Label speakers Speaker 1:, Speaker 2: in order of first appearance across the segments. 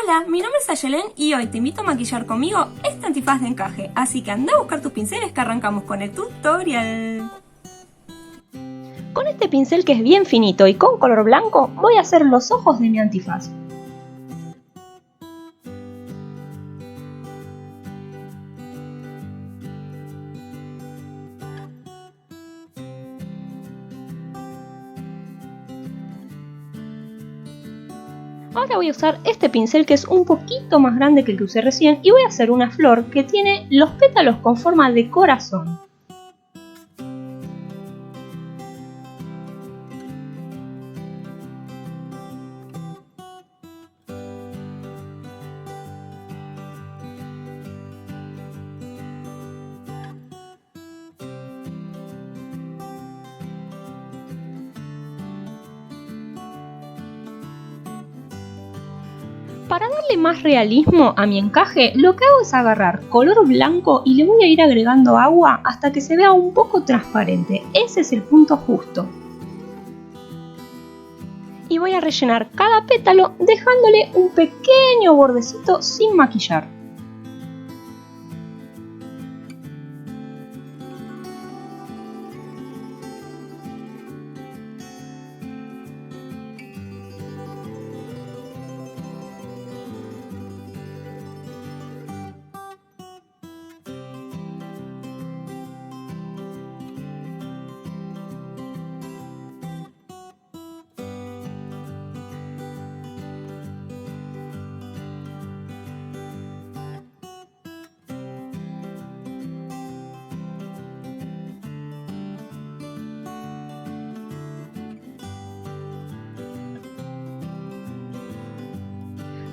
Speaker 1: Hola, mi nombre es Ayelen y hoy te invito a maquillar conmigo este antifaz de encaje, así que anda a buscar tus pinceles que arrancamos con el tutorial. Con este pincel que es bien finito y con color blanco voy a hacer los ojos de mi antifaz. Ahora voy a usar este pincel que es un poquito más grande que el que usé recién y voy a hacer una flor que tiene los pétalos con forma de corazón. Para darle más realismo a mi encaje, lo que hago es agarrar color blanco y le voy a ir agregando agua hasta que se vea un poco transparente. Ese es el punto justo. Y voy a rellenar cada pétalo dejándole un pequeño bordecito sin maquillar.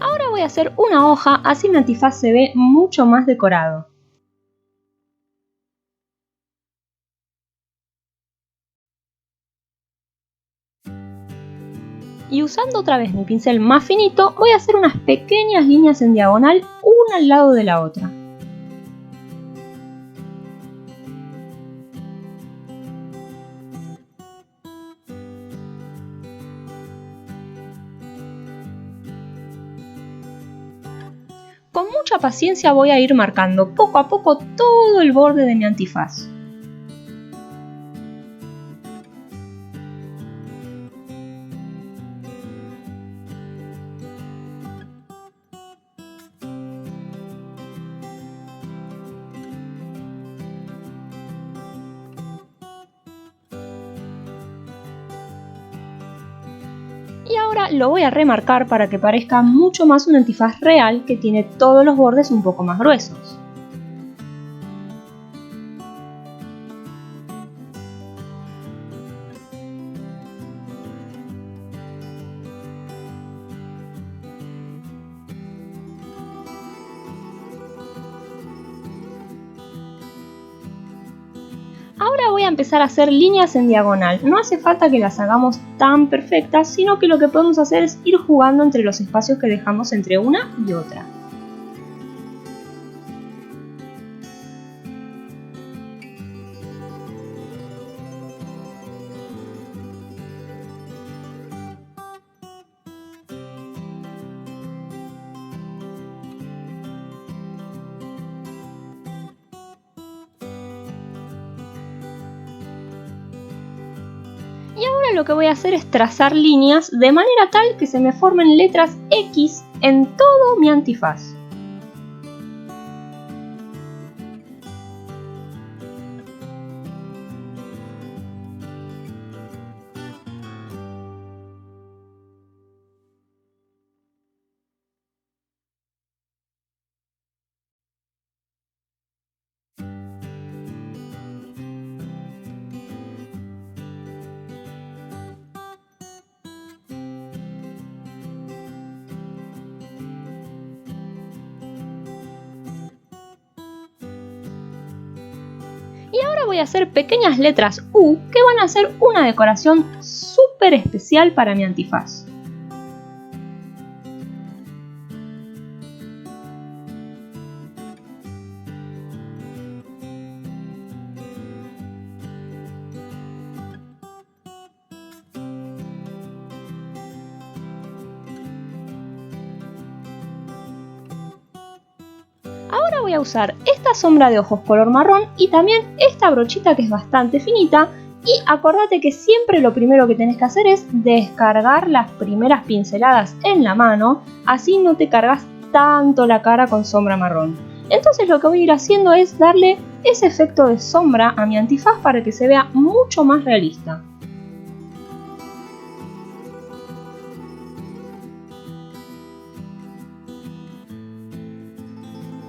Speaker 1: Ahora voy a hacer una hoja, así mi antifaz se ve mucho más decorado. Y usando otra vez mi pincel más finito, voy a hacer unas pequeñas líneas en diagonal, una al lado de la otra. Con mucha paciencia voy a ir marcando poco a poco todo el borde de mi antifaz. Y ahora lo voy a remarcar para que parezca mucho más un antifaz real que tiene todos los bordes un poco más gruesos. Ahora voy a empezar a hacer líneas en diagonal. No hace falta que las hagamos tan perfectas, sino que lo que podemos hacer es ir jugando entre los espacios que dejamos entre una y otra. Y ahora lo que voy a hacer es trazar líneas de manera tal que se me formen letras X en todo mi antifaz. Y ahora voy a hacer pequeñas letras U que van a hacer una decoración súper especial para mi antifaz. Ahora voy a usar esta sombra de ojos color marrón y también esta brochita que es bastante finita. Y acordate que siempre lo primero que tenés que hacer es descargar las primeras pinceladas en la mano, así no te cargas tanto la cara con sombra marrón. Entonces lo que voy a ir haciendo es darle ese efecto de sombra a mi antifaz para que se vea mucho más realista.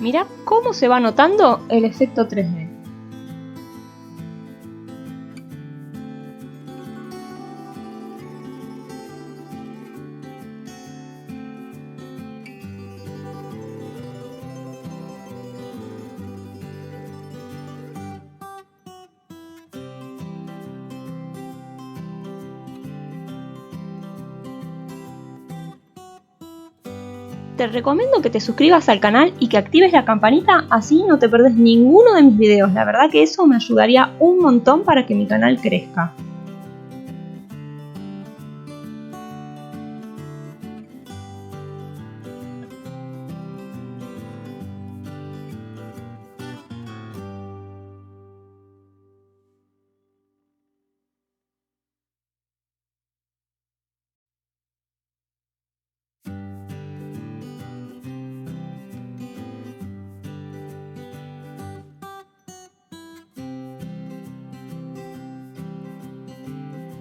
Speaker 1: Mirá cómo se va notando el efecto 3D. Te recomiendo que te suscribas al canal y que actives la campanita, así no te perdés ninguno de mis videos. La verdad que eso me ayudaría un montón para que mi canal crezca.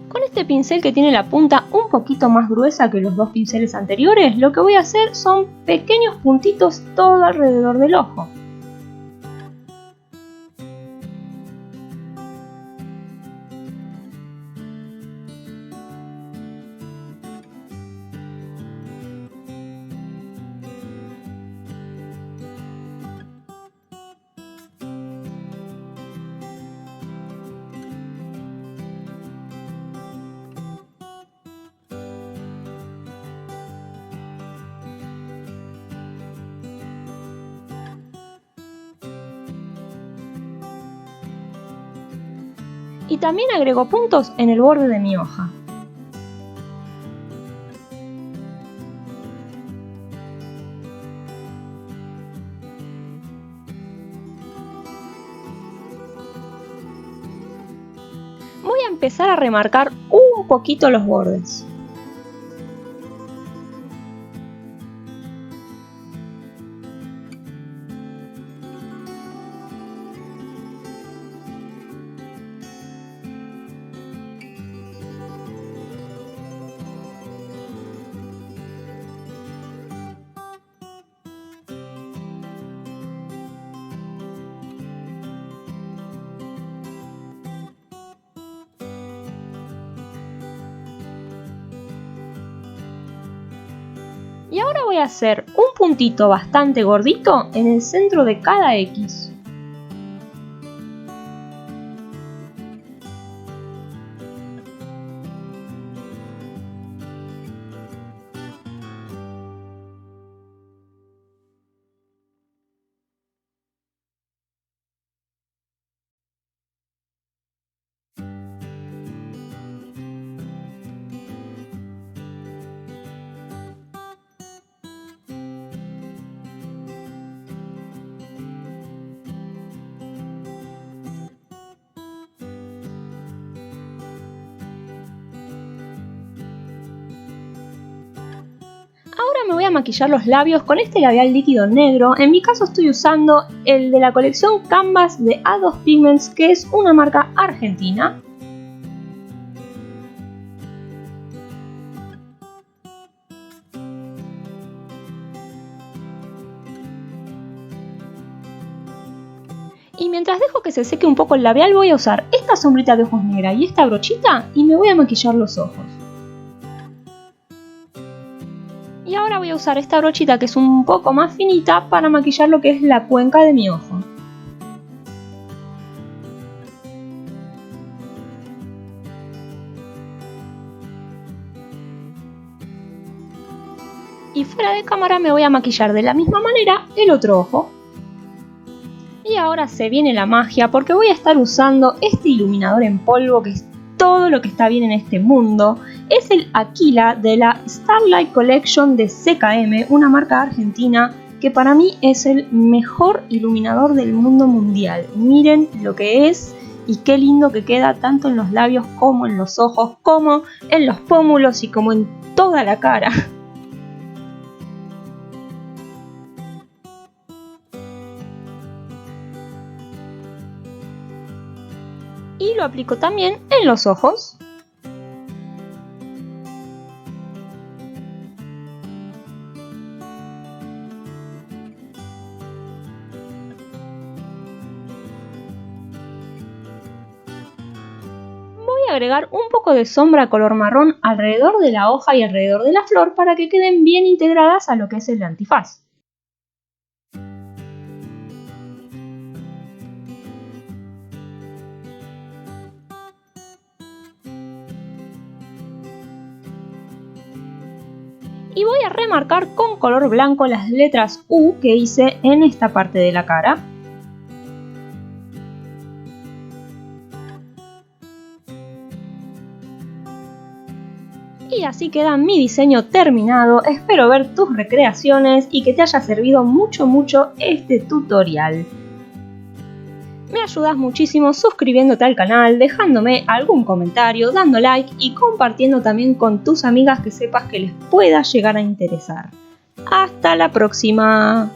Speaker 1: Con este pincel que tiene la punta un poquito más gruesa que los dos pinceles anteriores, lo que voy a hacer son pequeños puntitos todo alrededor del ojo. Y también agrego puntos en el borde de mi hoja. Voy a empezar a remarcar un poquito los bordes. Y ahora voy a hacer un puntito bastante gordito en el centro de cada X. Ahora me voy a maquillar los labios con este labial líquido negro. En mi caso estoy usando el de la colección Canvas de A2 Pigments, que es una marca argentina. Y mientras dejo que se seque un poco el labial, voy a usar esta sombrita de ojos negra y esta brochita y me voy a maquillar los ojos. Y ahora voy a usar esta brochita que es un poco más finita para maquillar lo que es la cuenca de mi ojo. Y fuera de cámara me voy a maquillar de la misma manera el otro ojo. Y ahora se viene la magia porque voy a estar usando este iluminador en polvo que es todo lo que está bien en este mundo. Es el Aquila de la Starlight Collection de CKM, una marca argentina que para mí es el mejor iluminador del mundo mundial. Miren lo que es y qué lindo que queda tanto en los labios como en los ojos, como en los pómulos y como en toda la cara. Y lo aplico también en los ojos. Voy a agregar un poco de sombra color marrón alrededor de la hoja y alrededor de la flor para que queden bien integradas a lo que es el antifaz. Y voy a remarcar con color blanco las letras U que hice en esta parte de la cara. Y así queda mi diseño terminado. Espero ver tus recreaciones y que te haya servido mucho este tutorial. Me ayudas muchísimo suscribiéndote al canal, dejándome algún comentario, dando like y compartiendo también con tus amigas que sepas que les pueda llegar a interesar. ¡Hasta la próxima!